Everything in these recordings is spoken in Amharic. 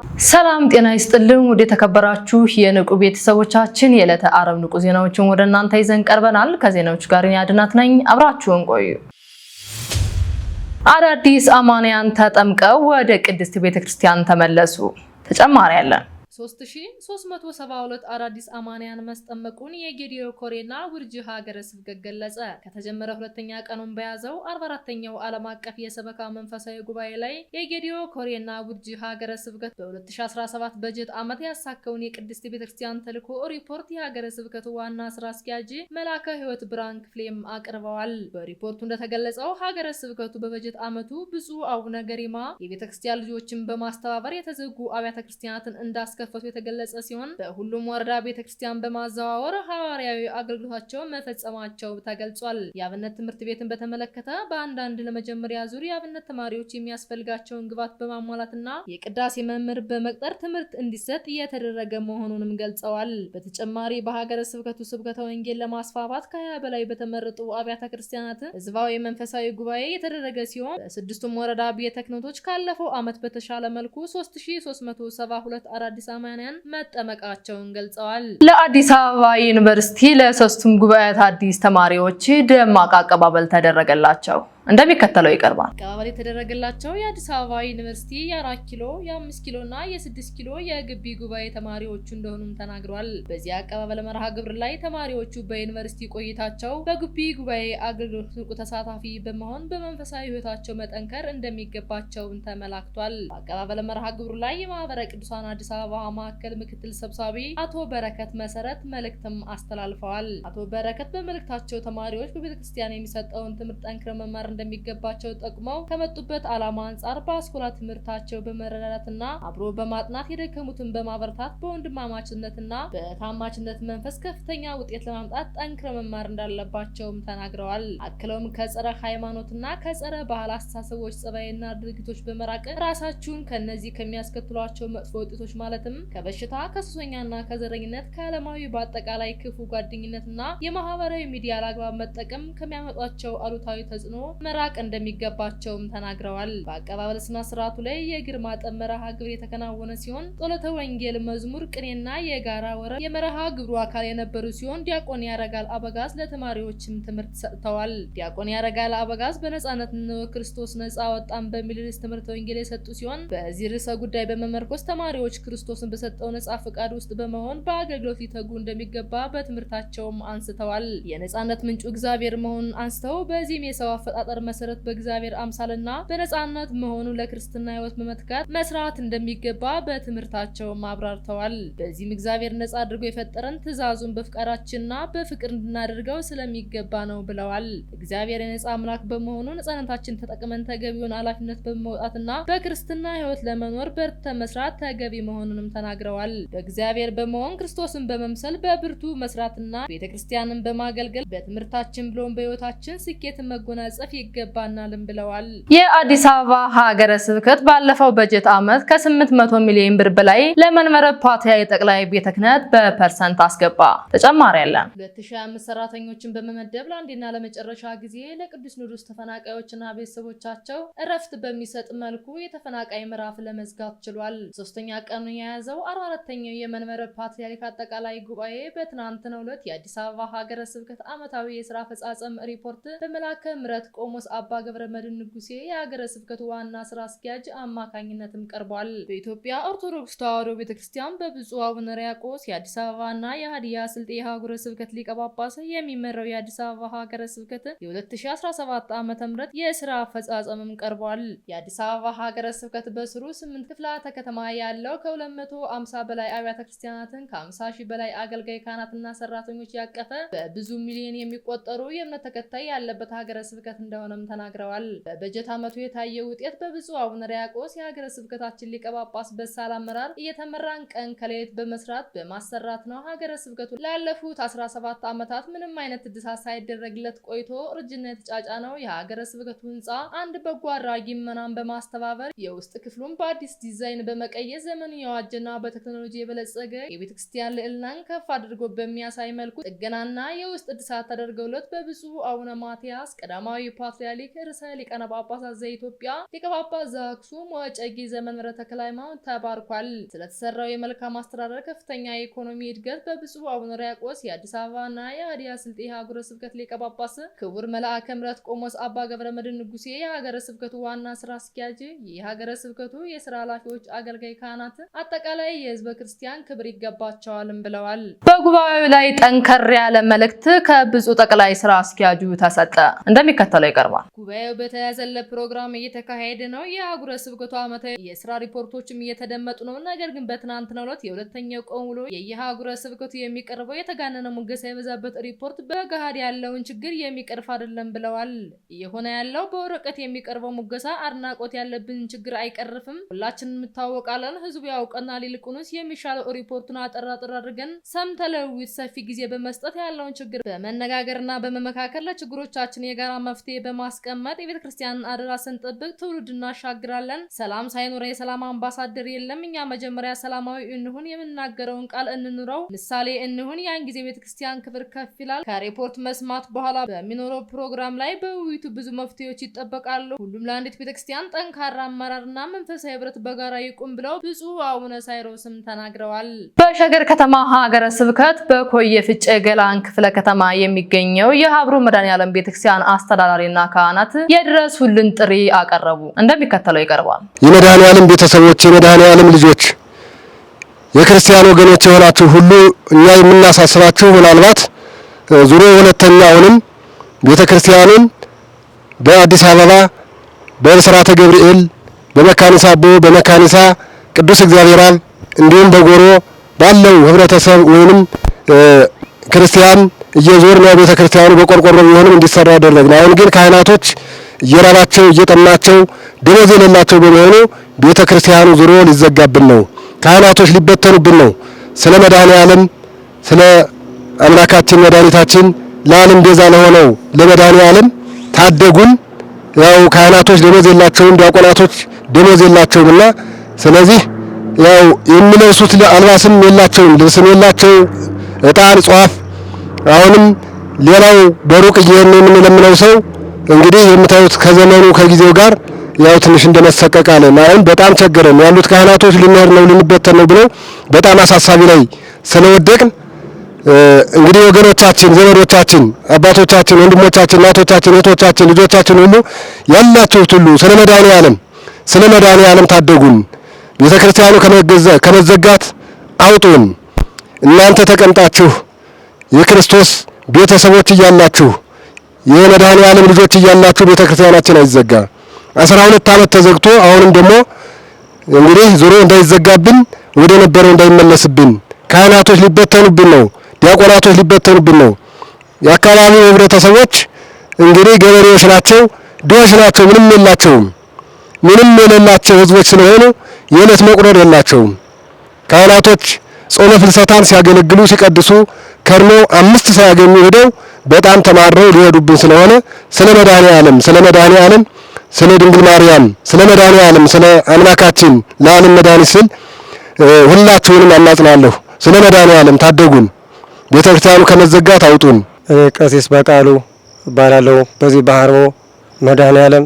ሰላም ጤና ይስጥልን ወደ ተከበራችሁ የንቁ ቤተሰቦቻችን የዕለተ ዓርብ ንቁ ዜናዎችን ወደ እናንተ ይዘን ቀርበናል። ከዜናዎቹ ጋር ያድናት ነኝ። አብራችሁን ቆዩ። አዳዲስ አማንያን ተጠምቀው ወደ ቅድስት ቤተክርስቲያን ተመለሱ። ተጨማሪ አለን። 3372 አዳዲስ አማንያን መስጠመቁን የጌዲዮ ኮሬና ውርጅ ሀገረ ስብከት ገለጸ። ከተጀመረ ሁለተኛ ቀኑን በያዘው 44ኛው ዓለም አቀፍ የሰበካ መንፈሳዊ ጉባኤ ላይ የጌዲዮ ኮሬና ውርጅ ሀገረ ስብከት በ2017 በጀት ዓመት ያሳካውን የቅድስት ቤተክርስቲያን ተልዕኮ ሪፖርት የሀገረ ስብከቱ ዋና ስራ አስኪያጅ መላከ ሕይወት ብርሃን ክፍሌም አቅርበዋል። በሪፖርቱ እንደተገለጸው ሀገረ ስብከቱ በበጀት ዓመቱ ብፁዕ አቡነ ገሪማ የቤተክርስቲያን ልጆችን በማስተባበር የተዘጉ አብያተ ክርስቲያናትን እንዳስከፈቱ የተገለጸ ሲሆን በሁሉም ወረዳ ቤተክርስቲያን በማዘዋወር ሐዋርያዊ አገልግሎታቸው መፈጸማቸው ተገልጿል። የአብነት ትምህርት ቤትን በተመለከተ በአንዳንድ ለመጀመሪያ ዙር የአብነት ተማሪዎች የሚያስፈልጋቸውን ግብዓት በማሟላትና የቅዳሴ መምህር በመቅጠር ትምህርት እንዲሰጥ እየተደረገ መሆኑንም ገልጸዋል። በተጨማሪ በሀገረ ስብከቱ ስብከተ ወንጌል ለማስፋፋት ከ20 በላይ በተመረጡ አብያተ ክርስቲያናት ህዝባዊ መንፈሳዊ ጉባኤ የተደረገ ሲሆን በስድስቱም ወረዳ ቤተ ክህነቶች ካለፈው ዓመት በተሻለ መልኩ 3372 አዳዲስ አማንያን መጠመቃቸውን ገልጸዋል። ለአዲስ አበባ ዩኒቨርሲቲ ለሶስቱም ጉባኤያት አዲስ ተማሪዎች ደማቅ አቀባበል ተደረገላቸው። እንደሚከተለው ይቀርባል። አቀባበል የተደረገላቸው የአዲስ አበባ ዩኒቨርሲቲ የ4 ኪሎ፣ የ5 ኪሎ እና የ6 ኪሎ የግቢ ጉባኤ ተማሪዎቹ እንደሆኑም ተናግሯል። በዚህ አቀባበል መርሃ ግብር ላይ ተማሪዎቹ በዩኒቨርሲቲ ቆይታቸው በግቢ ጉባኤ አገልግሎት ንቁ ተሳታፊ በመሆን በመንፈሳዊ ህይወታቸው መጠንከር እንደሚገባቸው ተመላክቷል። በአቀባበል መርሃ ግብሩ ላይ የማህበረ ቅዱሳን አዲስ አበባ ማዕከል ምክትል ሰብሳቢ አቶ በረከት መሰረት መልእክትም አስተላልፈዋል። አቶ በረከት በመልእክታቸው ተማሪዎች በቤተክርስቲያን የሚሰጠውን ትምህርት ጠንክረው መማር እንደሚገባቸው ጠቅመው ከመጡበት ዓላማ አንጻር በአስኮላ ትምህርታቸው በመረዳዳትና አብሮ በማጥናት የደከሙትን በማበረታት በወንድማማችነትና በታማችነት መንፈስ ከፍተኛ ውጤት ለማምጣት ጠንክረው መማር እንዳለባቸውም ተናግረዋል። አክለውም ከጸረ ሃይማኖትና ከጸረ ባህል አስተሳሰቦች ጸባይና ድርጊቶች በመራቅ ራሳችሁን ከነዚህ ከሚያስከትሏቸው መጥፎ ውጤቶች ማለትም ከበሽታ፣ ከሱሰኛና ከዘረኝነት፣ ከዓለማዊ በአጠቃላይ ክፉ ጓደኝነትና የማህበራዊ ሚዲያ አላግባብ መጠቀም ከሚያመጧቸው አሉታዊ ተጽዕኖ መራቅ እንደሚገባቸውም ተናግረዋል። በአቀባበል ስነ ስርዓቱ ላይ የእግር ማጠብ መርሃ ግብር የተከናወነ ሲሆን ጸሎተ ወንጌል፣ መዝሙር፣ ቅኔና የጋራ ወረብ የመርሃ ግብሩ አካል የነበሩ ሲሆን ዲያቆን ያረጋል አበጋዝ ለተማሪዎችም ትምህርት ሰጥተዋል። ዲያቆን ያረጋል አበጋዝ በነጻነት ክርስቶስ ነጻ ወጣን በሚል ርዕስ ትምህርተ ወንጌል የሰጡ ሲሆን በዚህ ርዕሰ ጉዳይ በመመርኮዝ ተማሪዎች ክርስቶስን በሰጠው ነጻ ፍቃድ ውስጥ በመሆን በአገልግሎት ሊተጉ እንደሚገባ በትምህርታቸውም አንስተዋል። የነጻነት ምንጩ እግዚአብሔር መሆኑን አንስተው በዚህም የሰው አፈጣጠር መሰረት በእግዚአብሔር አምሳልና በነጻነት መሆኑ ለክርስትና ሕይወት በመትጋት መስራት እንደሚገባ በትምህርታቸው አብራርተዋል። በዚህም እግዚአብሔር ነጻ አድርጎ የፈጠረን ትእዛዙን በፍቃዳችንና በፍቅር እንድናደርገው ስለሚገባ ነው ብለዋል። እግዚአብሔር የነጻ አምላክ በመሆኑ ነጻነታችን ተጠቅመን ተገቢውን ኃላፊነት በመውጣትና በክርስትና ሕይወት ለመኖር በርትተን መስራት ተገቢ መሆኑንም ተናግረዋል። በእግዚአብሔር በመሆን ክርስቶስን በመምሰል በብርቱ መስራትና ቤተክርስቲያንን በማገልገል በትምህርታችን ብሎም በሕይወታችን ስኬትን መጎናጸፍ ይገባናልም ብለዋል። የአዲስ አበባ ሀገረ ስብከት ባለፈው በጀት ዓመት ከ800 ሚሊዮን ብር በላይ ለመንበረ ፓትርያርክ ጠቅላይ ቤተ ክህነት በፐርሰንት አስገባ። ተጨማሪ ያለን 2025 ሰራተኞችን በመመደብ ለአንዴና ለመጨረሻ ጊዜ ለቅዱስ ሲኖዶስ ተፈናቃዮችና ቤተሰቦቻቸው እረፍት በሚሰጥ መልኩ የተፈናቃይ ምዕራፍ ለመዝጋት ችሏል። ሶስተኛ ቀኑን የያዘው 44ኛው የመንበረ ፓትርያርክ አጠቃላይ ጉባኤ በትናንትናው ዕለት የአዲስ አበባ ሀገረ ስብከት ዓመታዊ የሥራ አፈጻጸም ሪፖርት በመላከ ምሕረት ቆሞስ አባ ገብረ መድኅን ንጉሴ የሀገረ ስብከቱ ዋና ስራ አስኪያጅ አማካኝነትም ቀርቧል። በኢትዮጵያ ኦርቶዶክስ ተዋሕዶ ቤተክርስቲያን በብፁዕ አቡነ ሪያቆስ የአዲስ አበባና የሀዲያ ስልጤ ሀገረ ስብከት ሊቀ ጳጳስ የሚመራው የአዲስ አበባ ሀገረ ስብከት የ2017 ዓ.ም የሥራ አፈጻጸምም ቀርቧል። የአዲስ አበባ ሀገረ ስብከት በስሩ 8 ክፍላተ ከተማ ያለው ከ250 በላይ አብያተ ክርስቲያናትን ከ50 ሺህ በላይ አገልጋይ ካህናትና ሰራተኞች ያቀፈ በብዙ ሚሊዮን የሚቆጠሩ የእምነት ተከታይ ያለበት ሀገረ ስብከት እንደሆነም ተናግረዋል። በበጀት ዓመቱ የታየው ውጤት በብፁዕ አቡነ ሪያቆስ የሀገረ ስብከታችን ሊቀ ጳጳስ በሳል አመራር እየተመራን ቀን ከሌት በመስራት በማሰራት ነው። ሀገረ ስብከቱ ላለፉት 17 ዓመታት ምንም አይነት እድሳት ሳይደረግለት ቆይቶ እርጅና የተጫጫነው የሀገረ ስብከቱ ህንፃ አንድ በጎ አድራጊ ምዕመናን በማስተባበር የውስጥ ክፍሉን በአዲስ ዲዛይን በመቀየስ ዘመኑን የዋጀና በቴክኖሎጂ የበለጸገ የቤተክርስቲያን ልዕልናን ከፍ አድርጎ በሚያሳይ መልኩ ጥገናና የውስጥ እድሳት ተደርገውለት በብፁዕ አቡነ ማትያስ ቀዳማዊ ፓትርያርክ ርዕሰ ሊቃነ ጳጳሳት ዘኢትዮጵያ ሊቀ ጳጳስ ዘአክሱም ወዕጨጌ ዘመንበረ ተክለ ሃይማኖት ተባርኳል። ስለተሰራው የመልካም አስተዳደር ከፍተኛ የኢኮኖሚ እድገት በብፁዕ አቡነ ሕርያቆስ የአዲስ አበባና የሀዲያ ስልጤ ሀገረ ስብከት ሊቀ ጳጳስ ክቡር መልአከ ምሕረት ቆሞስ አባ ገብረ መድኅን ንጉሴ የሀገረ ስብከቱ ዋና ስራ አስኪያጅ፣ የሀገረ ስብከቱ የስራ ኃላፊዎች፣ አገልጋይ ካህናት፣ አጠቃላይ የህዝበ ክርስቲያን ክብር ይገባቸዋልም ብለዋል። በጉባኤው ላይ ጠንከር ያለ መልእክት ከብፁዕ ጠቅላይ ስራ አስኪያጁ ተሰጠ። እንደሚከተለው ይቀርባል። ጉባኤው በተያዘለት ፕሮግራም እየተካሄደ ነው። የሀገረ ስብከቱ ዓመታዊ የስራ ሪፖርቶችም እየተደመጡ ነው። ነገር ግን በትናንትናው ዕለት የሁለተኛው ቀን ውሎ የሀገረ ስብከቱ የሚቀርበው የተጋነነ ሙገሳ የበዛበት ሪፖርት በገሃድ ያለውን ችግር የሚቀርፍ አይደለም ብለዋል። እየሆነ ያለው በወረቀት የሚቀርበው ሙገሳ አድናቆት ያለብን ችግር አይቀርፍም። ሁላችንም እንታወቃለን፣ ህዝቡ ያውቀናል። ይልቁንስ የሚሻለው ሪፖርቱን አጠር አድርገን ሰምተለውት ሰፊ ጊዜ በመስጠት ያለውን ችግር በመነጋገርና በመመካከል ለችግሮቻችን የጋራ መፍትሄ በማስቀመጥ የቤተ ክርስቲያንን አደራ ስንጠብቅ ትውልድ እናሻግራለን። ሰላም ሳይኖር የሰላም አምባሳደር የለም። እኛ መጀመሪያ ሰላማዊ እንሁን፣ የምናገረውን ቃል እንኑረው፣ ምሳሌ እንሁን። ያን ጊዜ ቤተ ክርስቲያን ክብር ከፍ ይላል። ከሪፖርት መስማት በኋላ በሚኖረው ፕሮግራም ላይ በውይይቱ ብዙ መፍትሄዎች ይጠበቃሉ። ሁሉም ለአንዲት ቤተ ክርስቲያን ጠንካራ አመራርና መንፈሳዊ ህብረት በጋራ ይቁም ብለው ብፁዕ አቡነ ሳይሮስም ተናግረዋል። በሸገር ከተማ ሀገረ ስብከት በኮየ ፍጬ ገላን ክፍለ ከተማ የሚገኘው የሀብሩ መድኃኔዓለም ቤተክርስቲያን አስተዳዳሪና ካህናት የድረሱልን ጥሪ አቀረቡ። እንደሚከተለው ይቀርባል። የመድኃኔዓለም ቤተሰቦች፣ የመድኃኔዓለም ልጆች፣ የክርስቲያን ወገኖች የሆናችሁ ሁሉ እኛ የምናሳስባችሁ ምናልባት ዙሮ ሁለተኛውንም ቤተክርስቲያኑን በአዲስ አበባ በብስራተ ገብርኤል፣ በመካኒሳ አቦ፣ በመካኒሳ ቅዱስ እግዚአብሔር አብ እንዲሁም በጎሮ ባለው ህብረተሰብ ወይንም ክርስቲያን እየዞር ነው ቤተክርስቲያኑ በቆርቆሮ ቢሆንም እንዲሰራ ያደረግን። አሁን ግን ካህናቶች እየራባቸው እየጠማቸው ደሞዝ የሌላቸው በመሆኑ ቤተክርስቲያኑ ዙሮ ሊዘጋብን ነው። ካህናቶች ሊበተኑብን ነው። ስለ መድኃኔዓለም ስለ አምላካችን መድኃኒታችን ለዓለም ቤዛ ለሆነው ለመድኃኔዓለም ታደጉን። ያው ካህናቶች ደሞዝ የላቸውም፣ ዲያቆናቶች ደሞዝ የላቸውምና ስለዚህ ያው የሚለብሱት አልባስም የላቸውም፣ ልብስም የላቸው፣ ዕጣን ጧፍ። አሁንም ሌላው በሩቅ እየሄድን የምንለምነው ሰው እንግዲህ የምታዩት ከዘመኑ ከጊዜው ጋር ያው ትንሽ እንደመሰቀቅ አለ። አሁን በጣም ቸገረን። ያሉት ካህናቶች ልንሄድ ነው ልንበተን ነው ብለው በጣም አሳሳቢ ላይ ስለወደቅን እንግዲህ ወገኖቻችን፣ ዘመዶቻችን፣ አባቶቻችን፣ ወንድሞቻችን፣ እናቶቻችን፣ እህቶቻችን፣ ልጆቻችን ሁሉ ያላችሁት ሁሉ ስለ መድኃኔዓለም ታደጉን። ቤተክርስቲያኑ ከመዘጋት አውጡን። እናንተ ተቀምጣችሁ የክርስቶስ ቤተሰቦች እያላችሁ የመድኃኔዓለም ልጆች እያላችሁ ቤተክርስቲያናችን አይዘጋ። 12 ዓመት ተዘግቶ አሁንም ደግሞ እንግዲህ ዙሮ እንዳይዘጋብን ወደ ነበረው እንዳይመለስብን ካህናቶች ሊበተኑብን ነው፣ ዲያቆናቶች ሊበተኑብን ነው። የአካባቢው ህብረተሰቦች እንግዲህ ገበሬዎች ናቸው፣ ድሆች ናቸው፣ ምንም የላቸውም። ምንም የሌላቸው ህዝቦች ስለሆኑ የዕለት መቁረር የላቸውም። ካህናቶች ጾመ ፍልሰታን ሲያገለግሉ ሲቀድሱ ከርሞ 5 ሳያገኙ ሄደው በጣም ተማረው ሊሄዱብን ስለሆነ ስለ መድኃኔዓለም ስለ ድንግል ማርያም ስለ መድኃኔዓለም ስለ አምላካችን ለዓለም መድኃኒት ስል ሁላችሁንም አማጽናለሁ። ስለ መድኃኔዓለም ታደጉን። ቤተክርስቲያኑ ከመዘጋት አውጡን። ቀሲስ በቃሉ እባላለሁ። በዚህ በሀርቦ መድኃኔዓለም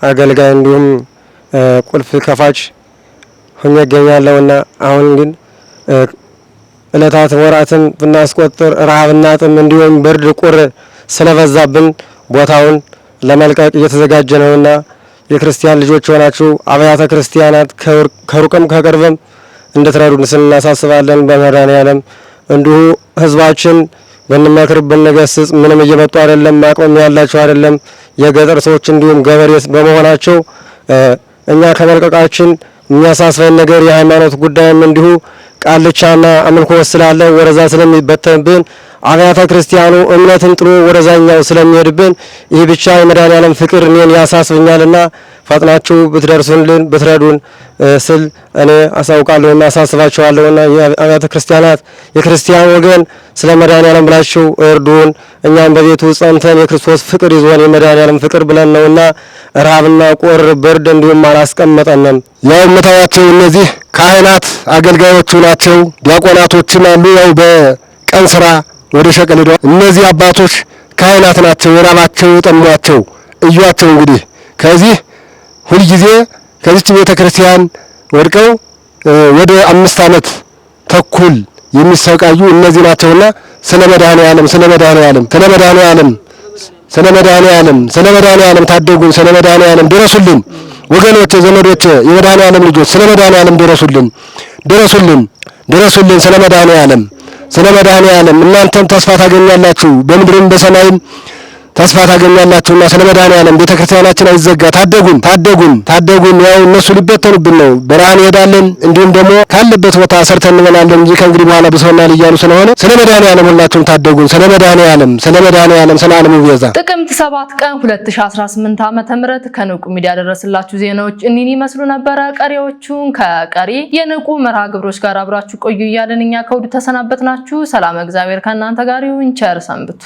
አገልጋይ እንዲሁም ቁልፍ ከፋች ሆኜ እገኛለሁና አሁን ግን እለታት ወራትን ብናስቆጥር ረሃብና ጥም እንዲሁም ብርድ ቁር ስለበዛብን ቦታውን ለመልቀቅ እየተዘጋጀ ነውና የክርስቲያን ልጆች ሆናችሁ አብያተ ክርስቲያናት ከሩቅም ከቅርብም እንድትረዱን ስናሳስባለን። በመድኃኔዓለም እንዲሁ ህዝባችን ብንመክር ብንገስጽ ምንም እየመጡ አይደለም፣ አቅም ያላቸው አይደለም። የገጠር ሰዎች እንዲሁም ገበሬ በመሆናቸው እኛ ከመልቀቃችን የሚያሳስበን ነገር የሃይማኖት ጉዳይም እንዲሁ ቃልቻና አምልኮ ስላለ ወረዛ ስለሚበተንብን አብያተ ክርስቲያኑ እምነትን ጥሎ ወረዛኛው ስለሚሄድብን ይህ ብቻ የመድኃኔዓለም ፍቅር እኔን ያሳስበኛልና ፈጥናችሁ ብትደርሱልን ብትረዱን ስል እኔ አሳውቃለሁና አሳስባችኋለሁና የአብያተ ክርስቲያናት የክርስቲያን ወገን ስለ መድኃኔዓለም ብላችሁ እርዱን። እኛም በቤቱ ጸንተን የክርስቶስ ፍቅር ይዞን የመድኃኔዓለም ፍቅር ብለን ነውና ረሃብና ቁር ብርድ እንዲሁም አላስቀመጠንም። ያው የምታያቸው እነዚህ ካህናት አገልጋዮቹ ናቸው። ዲያቆናቶችም አሉ። ያው በቀን ስራ ወደ ሸቀል ሄደዋል። እነዚህ አባቶች ካህናት ናቸው። የራባቸው የጠሟቸው እዩዋቸው እንግዲህ ከዚህ ሁሉ ጊዜ ከዚች ቤተክርስቲያን ወድቀው ወደ 5 ዓመት ተኩል የሚሰቃዩ እነዚህ ናቸውና ስለ መድኃኔዓለም ስለ መድኃኔዓለም ታደጉን፣ ስለ መድኃኔዓለም ድረሱልን። ወገኖች ዘመዶች የመድኃኔዓለም ልጆች ስለ መድኃኔዓለም ድረሱልን ስለ መድኃኔዓለም እናንተም ተስፋ ታገኛላችሁ፣ በምድርም በሰማይም ተስፋ ታገኛላችሁና ስለ መድኃኔዓለም ቤተክርስቲያናችን አይዘጋ። ታደጉን። ያው እነሱ ሊበተኑብን ነው፣ በረሃን ሄዳለን፣ እንዲሁም ደግሞ ካለበት ቦታ ሰርተን እንበላለን እንጂ ከእንግዲህ በኋላ ብሰውናል እያሉ ስለሆነ ስለ መድኃኔዓለም ሁላችሁም ታደጉን። ስለ መድኃኔዓለም ስለ ዓለሙ ቤዛ። ጥቅምት 7 ቀን 2018 ዓ.ም ከንቁ ሚዲያ ደረስላችሁ ዜናዎች እኒን ይመስሉ ነበረ። ቀሪዎቹን ከቀሪ የንቁ መርሃ ግብሮች ጋር አብራችሁ ቆዩ እያልን እኛ ከውድ ተሰናበትናችሁ። ሰላም እግዚአብሔር ከእናንተ ጋር ይሁን። ቸር ሰንብቱ።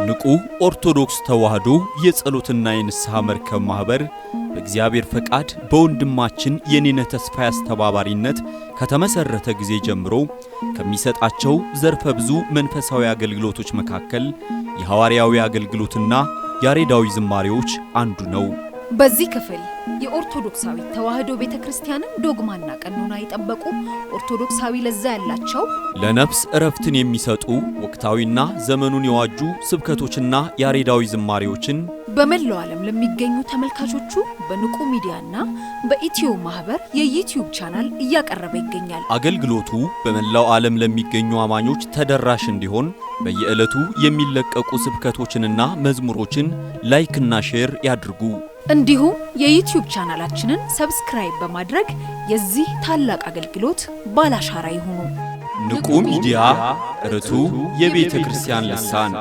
ንቁ ኦርቶዶክስ ተዋህዶ የጸሎትና የንስሐ መርከብ ማህበር በእግዚአብሔር ፈቃድ በወንድማችን የኔነ ተስፋዬ አስተባባሪነት ከተመሰረተ ጊዜ ጀምሮ ከሚሰጣቸው ዘርፈ ብዙ መንፈሳዊ አገልግሎቶች መካከል የሐዋርያዊ አገልግሎትና ያሬዳዊ ዝማሬዎች አንዱ ነው። በዚህ ክፍል የኦርቶዶክሳዊ ተዋህዶ ቤተክርስቲያንን ዶግማና ቀኖና የጠበቁ ኦርቶዶክሳዊ ለዛ ያላቸው ለነፍስ እረፍትን የሚሰጡ ወቅታዊና ዘመኑን የዋጁ ስብከቶችና ያሬዳዊ ዝማሬዎችን በመላው ዓለም ለሚገኙ ተመልካቾቹ በንቁ ሚዲያና በኢትዮ ማህበር የዩቲዩብ ቻናል እያቀረበ ይገኛል። አገልግሎቱ በመላው ዓለም ለሚገኙ አማኞች ተደራሽ እንዲሆን በየዕለቱ የሚለቀቁ ስብከቶችንና መዝሙሮችን ላይክና ሼር ያድርጉ። እንዲሁም የዩቲዩብ ቻናላችንን ሰብስክራይብ በማድረግ የዚህ ታላቅ አገልግሎት ባላሻራ ይሁኑ። ንቁ ሚዲያ ርቱ የቤተ ክርስቲያን ልሳን